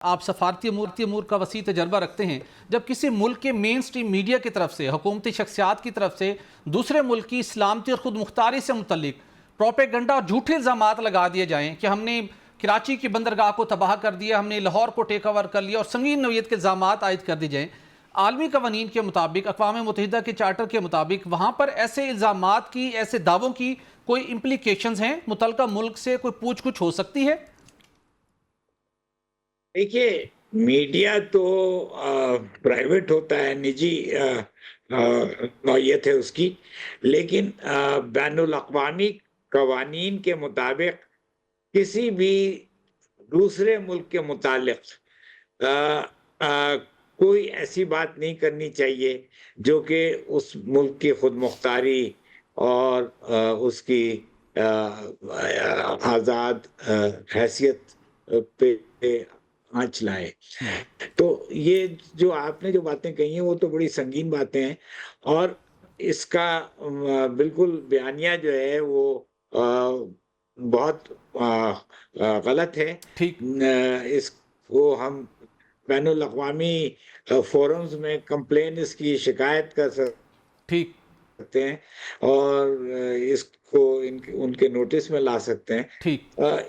आप सफारती अमूर का वसी तजर्बा रखते हैं, जब किसी मुल्क के मेन स्ट्रीम मीडिया की तरफ से, हुकूमती शख्सियात की तरफ से दूसरे मुल्क की सलामती और खुद मुख्तारी से मुतल्लिक प्रोपेगंडा और झूठे इल्ज़ामात लगा दिए जाएँ कि हमने कराची की बंदरगाह को तबाह कर दिया, हमने लाहौर को टेक ओवर कर लिया और संगीन नौयत के इल्ज़ामात आयद कर दिए जाएँ, आलमी कवानीन के मुताबिक, अक़वाम मुत्तहिदा के चार्टर के मुताबिक वहाँ पर ऐसे इल्ज़ामात की, ऐसे दावों की कोई इम्प्लीकेशंस हैं? मुतल्लिका मुल्क से कोई पूछ कुछ हो सकती है? देखिए, मीडिया तो प्राइवेट होता है, निजी नौइयत है उसकी। लेकिन बैनुल अक़वामी कवानीन के मुताबिक किसी भी दूसरे मुल्क के मुतालिक अ अ, कोई ऐसी बात नहीं करनी चाहिए जो कि उस मुल्क की खुदमुख्तारी और उसकी आज़ाद हैसियत पे आँच लाए। हम्म। तो ये जो आपने जो बातें कही हैं वो तो बड़ी संगीन बातें हैं और इसका बिल्कुल बयानिया जो है वो बहुत गलत है। ठीक। इसको हम बैनुल अक़वामी फ़ोरम्स में कंप्लेन इसकी शिकायत कर ठीक। सकते हैं और इसको इनके उनके नोटिस में ला सकते हैं। ठीक।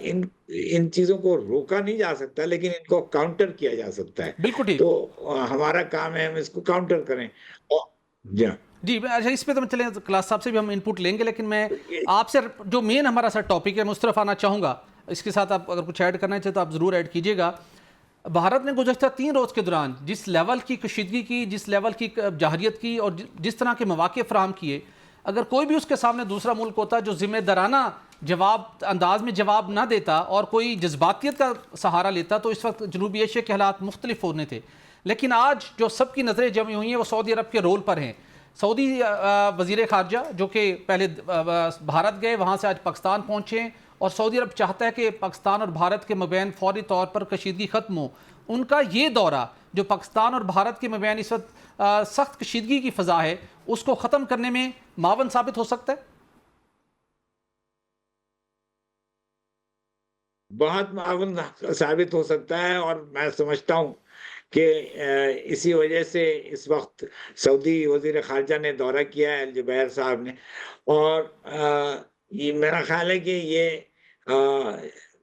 इन इन चीज़ों को रोका नहीं जा सकता, लेकिन इनको काउंटर किया जा सकता है। बिल्कुल ठीक। तो हमारा काम है हम इसको काउंटर करें। औ जी हाँ। जी, अच्छा इस पे तो मैं चलें क्लास साहब से भी हम इनपुट लेंगे, लेकिन मैं तो ये आपसे जो मेन हमारा सर टॉपिक है मैं उस तरफ आना चाहूँगा। इसके साथ आप अगर कुछ ऐड करना चाहें तो आप ज़रूर ऐड कीजिएगा। भारत ने गुज़श्ता 3 रोज़ के दौरान जिस लेवल की कशीदगी की, जिस लेवल की जाहरियत की और जिस तरह के मौक़े फ़राहम किए, अगर कोई भी उसके सामने दूसरा मुल्क होता जो ज़िम्मेदाराना जवाब अंदाज में जवाब ना देता और कोई जज्बातियत का सहारा लेता, तो इस वक्त जनूबी एशिया के हालात मुख्तलिफ होने थे। लेकिन आज जो सबकी नज़रें जमी हुई हैं वो सऊदी अरब के रोल पर हैं। सऊदी वज़ीर ख़ारजा जो कि पहले भारत गए, वहाँ से आज पाकिस्तान पहुँचे और सऊदी अरब चाहता है कि पाकिस्तान और भारत के मबैन फौरी तौर पर कशीदगी ख़त्म हो। उनका ये दौरा जो पाकिस्तान और भारत के मबैन इस वक्त सख्त कशीदगी की फ़ज़ा है, उसको ख़त्म करने में मावन साबित हो सकता है? बहुत मावन साबित हो सकता है और मैं समझता हूँ कि इसी वजह से इस वक़्त सऊदी वज़ीर ख़ारजा ने दौरा किया है अल-जुबैर साहब ने और ये मेरा ख़्याल है कि ये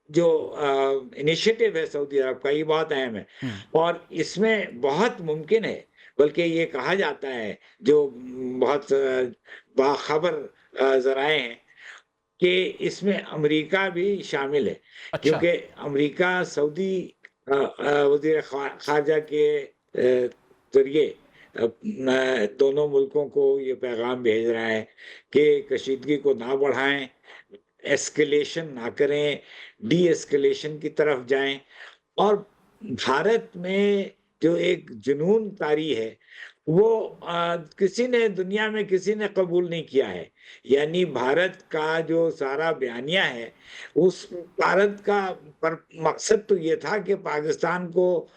जो इनिशिएटिव है सऊदी अरब का ये बहुत अहम है हम्म। और इसमें बहुत मुमकिन है, बल्कि ये कहा जाता है जो बहुत बाख़बर ज़राए हैं कि इसमें अमेरिका भी शामिल है, अच्छा। क्योंकि अमेरिका सऊदी वज़ीर ख़ारजा के ज़रिए दोनों मुल्कों को ये पैगाम भेज रहा है कि कशीदगी को ना बढ़ाएँ, एस्केलेशन ना करें, डी एस्केलेशन की तरफ जाएँ और भारत में जो एक जुनून तारी है, वो किसी ने दुनिया में किसी ने कबूल नहीं किया है। यानी भारत का जो सारा बयानिया है, उस भारत का पर मकसद तो ये था कि पाकिस्तान को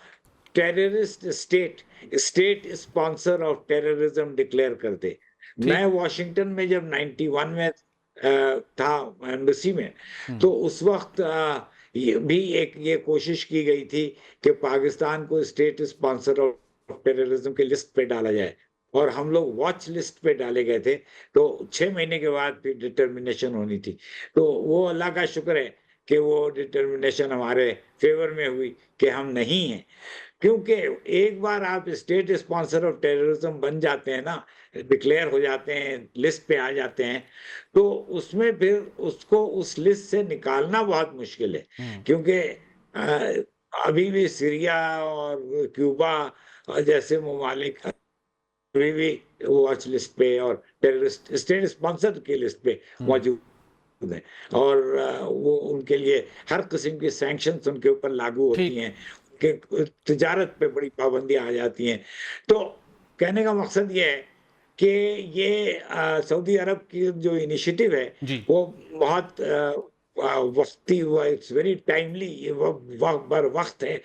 terrorist state, state sponsor of terrorism declare कर दे। मैं ठीक। वॉशिंगटन में जब 91 में था एम्बेसी में, हम्म। तो उस वक़्त ये भी एक ये कोशिश की गई थी कि पाकिस्तान को स्टेट स्पॉन्सर ऑफ टेररिज्म की लिस्ट पे डाला जाए और हम लोग वॉच लिस्ट पे डाले गए थे। तो 6 महीने के बाद फिर डिटर्मिनेशन होनी थी। तो वो अल्लाह का शुक्र है कि वो डिटर्मिनेशन हमारे फ़ेवर में हुई कि हम नहीं हैं। क्योंकि एक बार आप स्टेट स्पॉन्सर ऑफ टेररिज्म बन जाते हैं ना, डिक्लेयर हो जाते हैं, लिस्ट पे आ जाते हैं, तो उसमें फिर उसको उस लिस्ट से निकालना बहुत मुश्किल है। हम्म। क्योंकि अभी भी सीरिया और क्यूबा जैसे ममालिक अभी भी वॉच लिस्ट पे और टेररिस्ट स्टेट स्पॉन्सर की लिस्ट पे हम्म। मौजूद हैं और वो उनके लिए हर किस्म की सैंक्शंस उनके ऊपर लागू होती ठीक। हैं, उनके तिजारत पे बड़ी पाबंदियाँ आ जाती हैं। तो कहने का मकसद ये है कि ये सऊदी अरब की जो इनिशिएटिव है, जी। वो बहुत वक़्ती हुआ, इट्स वेरी टाइमली, ये बर वक़्त है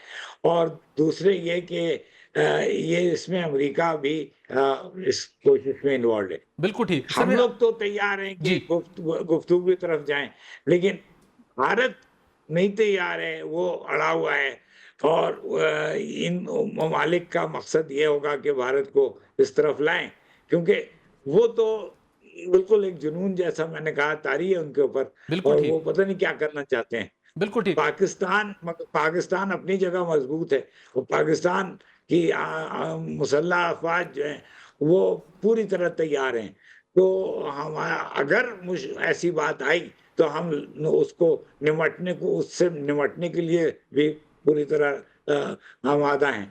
और दूसरे ये कि ये इसमें अमेरिका भी इस कोशिश में इन्वॉल्व्ड है। बिल्कुल ठीक सर। हम मैं लोग तो तैयार हैं कि जी। गुफ्तगू की तरफ जाएँ, लेकिन भारत नहीं तैयार है, वो अड़ा हुआ है और इन ममालिक का मकसद ये होगा कि भारत को इस तरफ लाएँ, क्योंकि वो तो बिल्कुल एक जुनून जैसा मैंने कहा तारी है उनके ऊपर बिल्कुल और वो ठीक, पता नहीं क्या करना चाहते हैं। बिल्कुल ठीक। पाकिस्तान अपनी जगह मज़बूत है और पाकिस्तान की मुसल्लह अफ़वाज जो हैं, वो पूरी तरह तैयार हैं। तो हमा अगर ऐसी बात आई, तो हम उसको उससे निमटने के लिए भी पूरी तरह आमादा हैं।